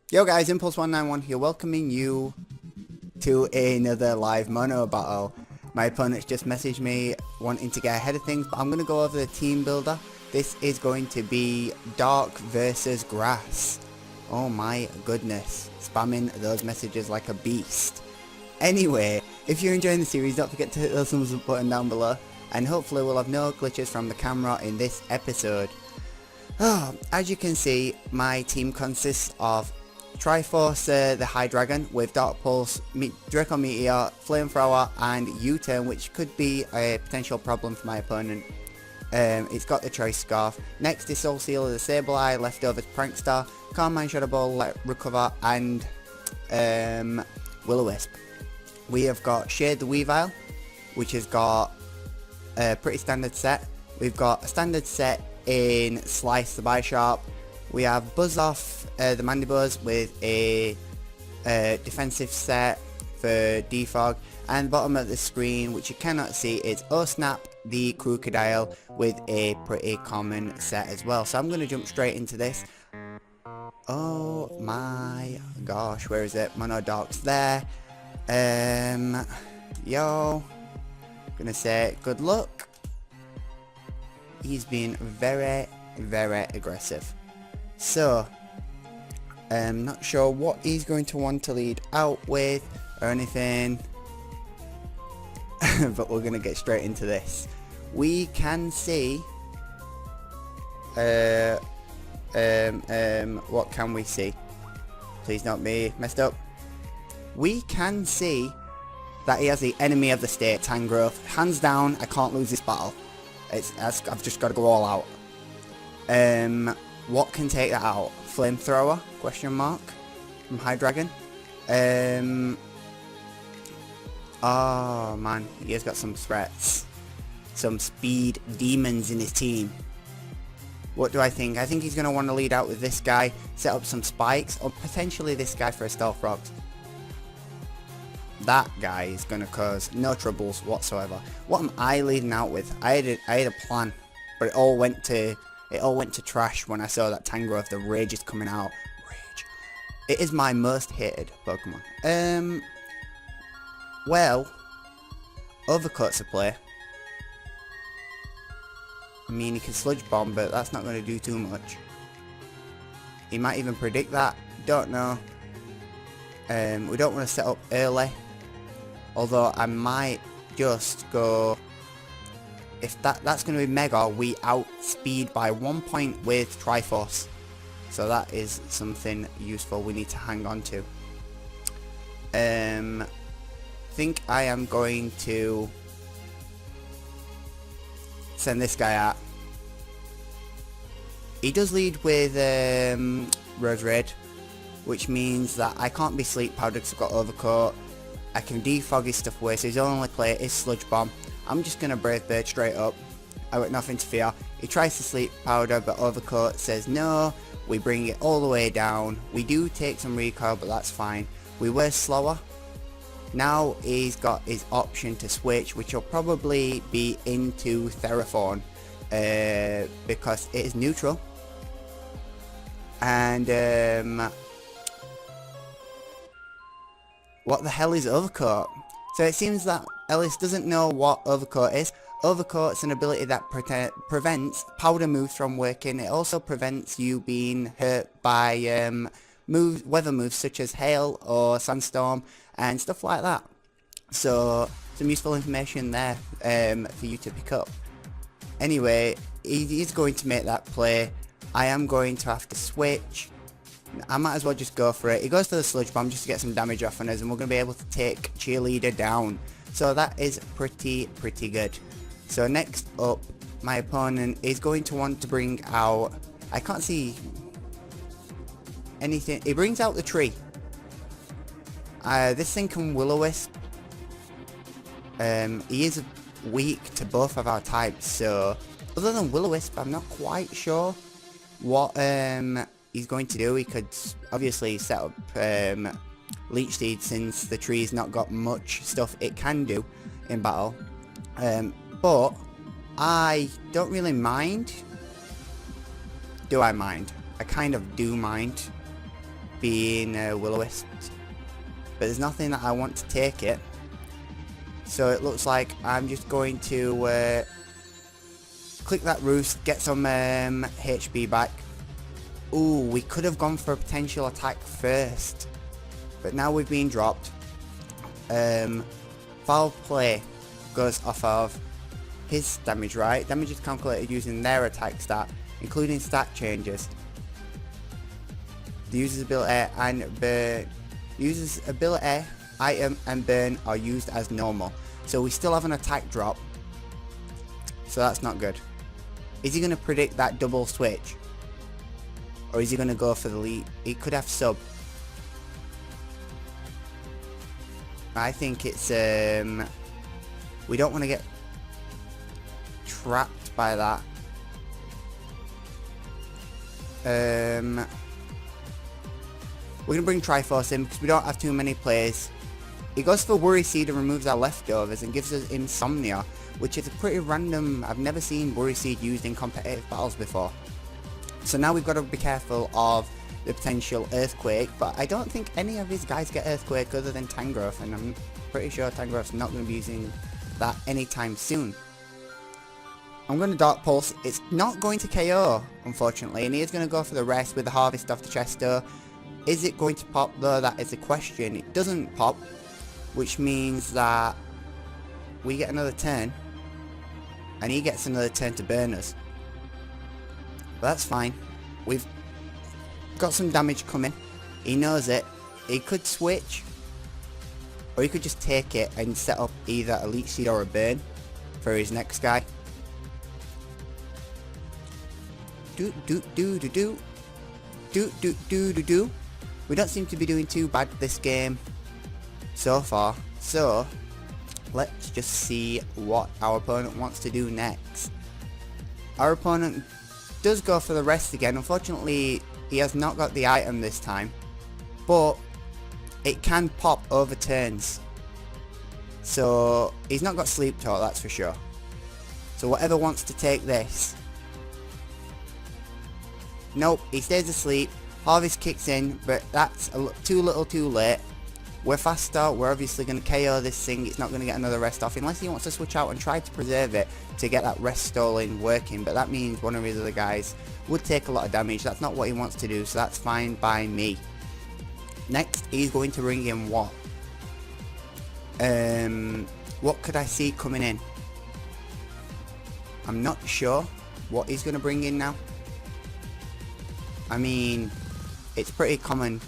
Yo guys, Impulse191 here, welcoming you to another live mono battle. My opponent's just messaged me wanting to get ahead of things, but I'm going to go over the team builder. This is going to be Dark versus Grass. Oh my goodness, spamming those messages like a beast. Anyway, if you're enjoying the series, don't forget to hit the thumbs up button down below, and hopefully we'll have no glitches from the camera in this episode. As you can see, my team consists of Triforce, the High Dragon, with Dark Pulse, Draco Meteor, Flamethrower, and U-Turn, which could be a potential problem for my opponent. It's got the Choice Scarf. Next is Soul Sealer, the Sableye, Leftovers, Prankster, Carmine Shadow Ball, Recover, and Will-O-Wisp. We have got Shade the Weavile, which has got a pretty standard set. We've got a standard set in Slice the Bisharp. We have Buzz Off the Mandibuzz with a defensive set for Defog, and bottom of the screen, which you cannot see, is Snap the Crocodile with a pretty common set as well. So I'm going to jump straight into this. Oh my gosh, where is it? Monodox there. Yo, gonna say good luck. He's been very aggressive. So, not sure what he's going to want to lead out with or anything, but we're going to get straight into this. We can see, what can we see? Please don't be messed up. We can see that he has the enemy of the state, Tangrowth. Hands down, I can't lose this battle. I've just got to go all out. What can take that out? Flamethrower? Question mark. From High Dragon. Oh man, he has got some threats. Some speed demons in his team. What do I think? I think he's going to want to lead out with this guy, set up some spikes, or potentially this guy for a Stealth Rocks. That guy is going to cause no troubles whatsoever. What am I leading out with? I had a plan, but it all went to trash when I saw that Tangrowth, the Rage is coming out. Rage. It is my most hated Pokemon. Well, Overcoat's a play. I mean, he can Sludge Bomb, but that's not going to do too much. He might even predict that. Don't know. We don't want to set up early. Although I might just go... If that's going to be Mega, we outspeed by 1 point with Triforce. So that is something useful we need to hang on to. Think I am going to send this guy out. He does lead with Rose Raid, which means that I can't be Sleep Powder because I've got Overcoat. I can defog his stuff away, so his only play is Sludge Bomb. I'm just going to Brave Bird straight up. I got nothing to fear. He tries to Sleep Powder, but Overcoat says no. We bring it all the way down. We do take some recoil, but that's fine. We were slower. Now he's got his option to switch, which will probably be into Theraphorn, because it is neutral. And what the hell is Overcoat? So it seems that Ellis doesn't know what Overcoat is. Overcoat's an ability that prevents powder moves from working. It also prevents you being hurt by weather moves such as hail or sandstorm and stuff like that. So some useful information there for you to pick up. Anyway, he is going to make that play. I am going to have to switch. I might as well just go for it. He goes for the Sludge Bomb just to get some damage off on us, and we're going to be able to take Cheerleader down. So that is pretty good. So next up, my opponent is going to want to bring out... I can't see anything. He brings out the tree. This thing can Will-O-Wisp. He is weak to both of our types, so other than Will-O-Wisp, I'm not quite sure what he's going to do. He could obviously set up Leech Seed, since the tree's not got much stuff it can do in battle. But I don't really mind. Do I mind? I kind of do mind. being Will-O-Wisp. But there's nothing that I want to take it. So it looks like I'm just going to click that roost, get some HP back. Ooh, we could have gone for a potential attack first. But now we've been dropped. Foul play goes off of his damage, right? Damage is calculated using their attack stat, including stat changes. The user's ability and burn. User's ability, item and burn are used as normal. So we still have an attack drop. So that's not good. Is he going to predict that double switch? Or is he going to go for the lead? He could have sub. I think it's we don't want to get trapped by that. We're going to bring Triforce in because we don't have too many players. He goes for Worry Seed and removes our leftovers and gives us Insomnia, which is a pretty random. I've never seen Worry Seed used in competitive battles before. So now we've got to be careful of the potential Earthquake, but I don't think any of his guys get Earthquake other than Tangrowth, and I'm pretty sure Tangrowth's not going to be using that anytime soon. I'm going to Dark Pulse. It's not going to KO, unfortunately, and he is going to go for the rest with the Harvest off the Chesto. Is it going to pop though? That is the question. It doesn't pop, which means that we get another turn, and he gets another turn to burn us. But that's fine. We've got some damage coming. He knows it. He could switch, or he could just take it and set up either a Leech Seed or a burn for his next guy. Do do do do do do do do do do. We don't seem to be doing too bad this game so far. So let's just see what our opponent wants to do next. Our opponent does go for the rest again. Unfortunately, he has not got the item this time, but it can pop over turns. So he's not got Sleep Talk, that's for sure. So whatever wants to take this. Nope, he stays asleep. Harvest kicks in, but that's too little too late. We're faster, we're obviously going to KO this thing. It's not going to get another rest off unless he wants to switch out and try to preserve it to get that rest stalling working, but that means one of his other guys would take a lot of damage. That's not what he wants to do, so that's fine by me. Next, he's going to bring in what? What could I see coming in? I'm not sure what he's going to bring in now. I mean, it's pretty common.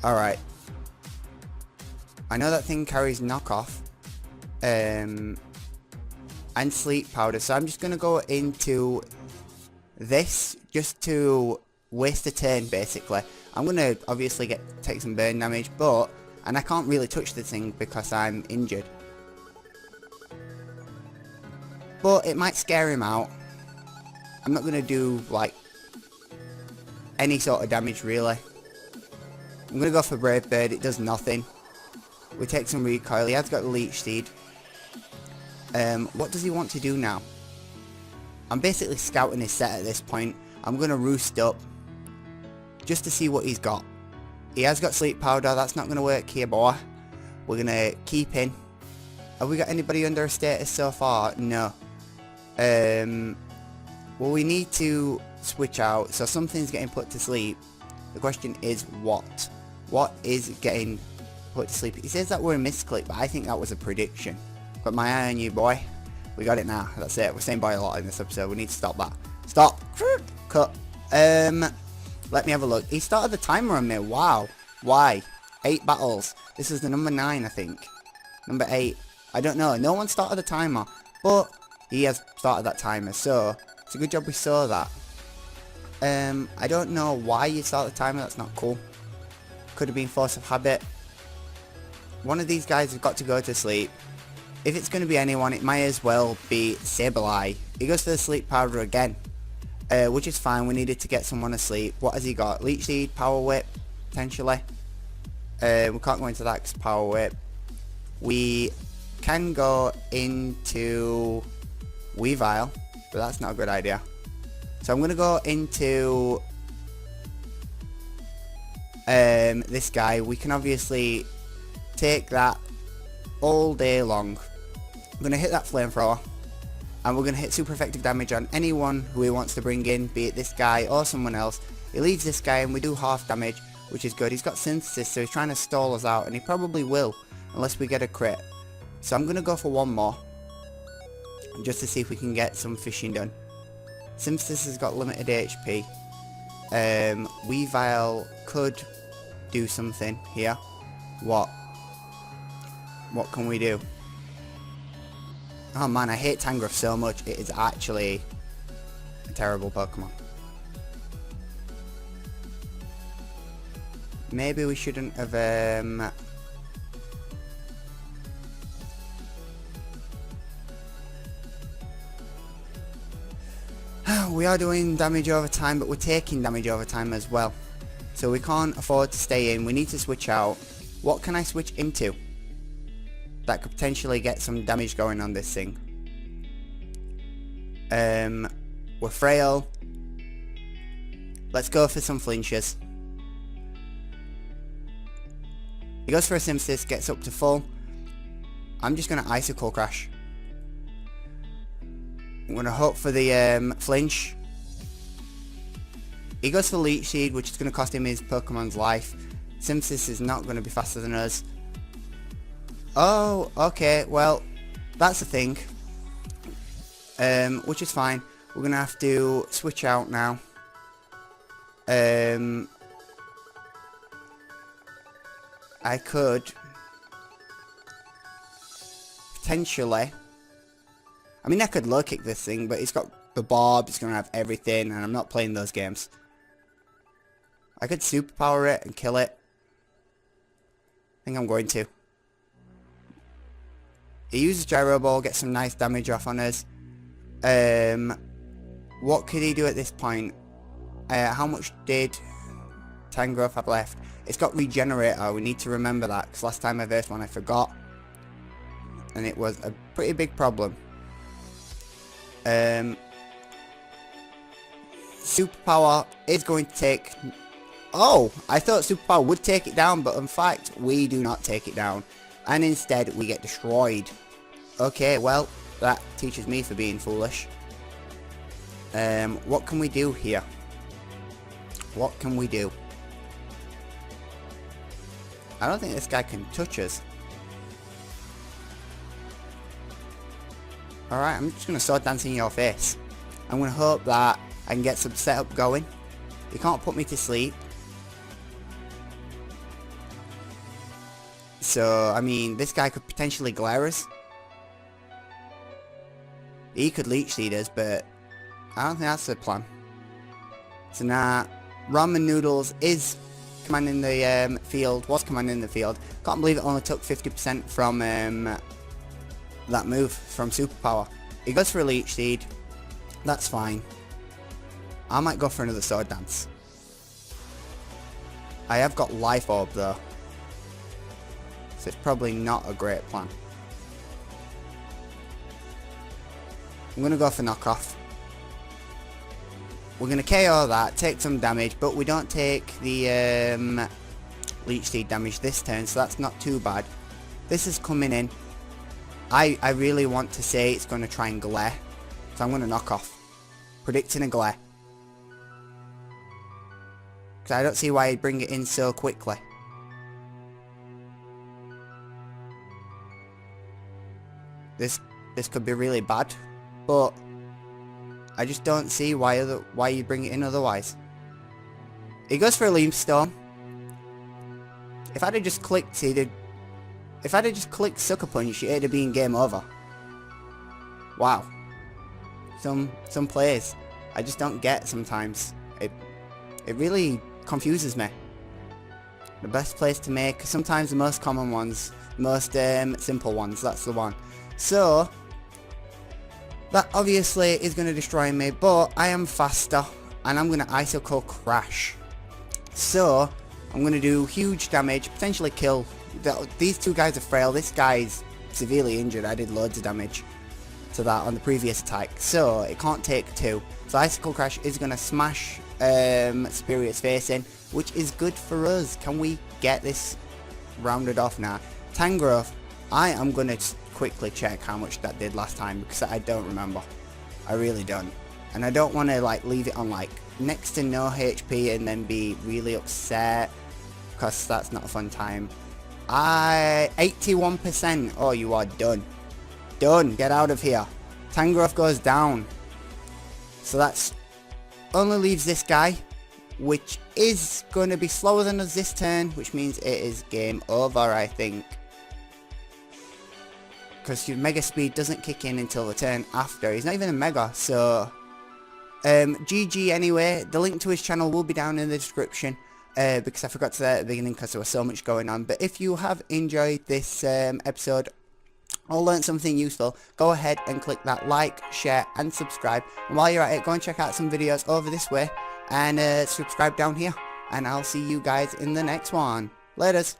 Alright. I know that thing carries knockoff. And sleep powder. So I'm just going to go into this just to waste a turn basically. I'm going to obviously take some burn damage, and I can't really touch the thing because I'm injured. But it might scare him out. I'm not going to do like any sort of damage really. I'm going to go for Brave Bird. It does nothing. We take some recoil. He has got the Leech Seed. What does he want to do now? I'm basically scouting his set at this point. I'm going to roost up just to see what he's got. He has got Sleep Powder. That's not going to work here, boy. We're going to keep in. Have we got anybody under a status so far? No. Well, we need to switch out. So something's getting put to sleep. The question is what? What is getting put to sleep? He says that we're a misclick, but I think that was a prediction. Got my eye on you, boy. We got it now. That's it. We're saying boy a lot in this episode. We need to stop that. Stop. Cut. Let me have a look. He started the timer on me. Wow. Why? 8 battles. This is the number 9, I think. Number 8. I don't know. No one started the timer, but he has started that timer. So it's a good job we saw that. I don't know why you start the timer. That's not cool. Could have been force of habit. One of these guys has got to go to sleep. If it's going to be anyone, it might as well be Sableye. He goes for the Sleep Powder again, which is fine. We needed to get someone asleep. What has he got? Leech Seed, Power Whip, potentially. We can't go into that because Power Whip. We can go into Weavile, but that's not a good idea. So I'm going to go into this guy, we can obviously take that all day long. I'm going to hit that flamethrower, and we're going to hit super effective damage on anyone who he wants to bring in, be it this guy or someone else. He leaves this guy and we do half damage, which is good. He's got synthesis, so he's trying to stall us out, and he probably will, unless we get a crit. So I'm going to go for one more, just to see if we can get some fishing done. Synthesis has got limited HP. Weavile could do something here. What can we do? Oh man, I hate Tangrowth so much. It is actually a terrible Pokemon. Maybe we shouldn't have we are doing damage over time, but we're taking damage over time as well. So we can't afford to stay in. We need to switch out. What can I switch into that could potentially get some damage going on this thing? We're frail. Let's go for some flinches. He goes for a Synthesis, gets up to full. I'm just going to Icicle Crash. I'm going to hope for the flinch. He goes for Leech Seed, which is going to cost him his Pokemon's life. Synthesis is not going to be faster than us. Oh, okay, well, that's the thing. Which is fine. We're going to have to switch out now. I could potentially, I mean, I could low kick this thing, but it's got the Bob, it's going to have everything, and I'm not playing those games. I could superpower it and kill it. I think I'm going to. He uses Gyro Ball, gets some nice damage off on us. What could he do at this point? How much did Tangrowth have left? It's got Regenerator, we need to remember that, because last time I versed one I forgot. And it was a pretty big problem. Superpower is going to take... Oh! I thought Superpower would take it down, but in fact, we do not take it down. And instead, we get destroyed. Okay, well, that teaches me for being foolish. What can we do here? What can we do? I don't think this guy can touch us. Alright, I'm just going to Sword Dance in your face. I'm going to hope that I can get some setup going. He can't put me to sleep. So, I mean, this guy could potentially glare us. He could Leech Seed us, but I don't think that's the plan. So now, Ramen Noodles is commanding the field, was commanding the field. Can't believe it only took 50% from that move from Superpower. He goes for a Leech Seed. That's fine. I might go for another Sword Dance. I have got Life Orb though, so it's probably not a great plan. I'm going to go for Knockoff. We're going to KO that, take some damage, but we don't take the Leech Seed damage this turn, so that's not too bad. This is coming in. I really want to say it's going to try and glare, so I'm going to knock off. Predicting a glare. Because I don't see why he'd bring it in so quickly. This could be really bad, but I just don't see why you'd bring it in otherwise. He goes for a Leaf Storm. If I'd have just clicked, if I'd have just clicked Sucker Punch, it'd have been game over. Wow. Some plays I just don't get sometimes. It really confuses me. The best plays to make, sometimes the most common ones, most simple ones, that's the one. So, that obviously is going to destroy me, but I am faster, and I'm going to Icicle Crash. So, I'm going to do huge damage, potentially kill. These two guys are frail, this guy's severely injured, I did loads of damage to that on the previous attack, so it can't take two. So Icicle Crash is going to smash Superior's face in. which is good for us. Can we get this rounded off now? Tangrowth, I am going to quickly check how much that did last time, because I don't remember. I really don't. And I don't want to like leave it on like next to no HP and then be really upset, because that's not a fun time. 81%. Oh, you are done. Done. Get out of here. Tangrowth goes down. So that's only leaves this guy, which is going to be slower than us this turn, which means it is game over, I think. Because your Mega Speed doesn't kick in until the turn after. He's not even a Mega, so... GG anyway. The link to his channel will be down in the description. Because I forgot to say that at the beginning because there was so much going on. But if you have enjoyed this episode or learned something useful, go ahead and click that like, share and subscribe. And while you're at it, go and check out some videos over this way and subscribe down here. And I'll see you guys in the next one. Laters.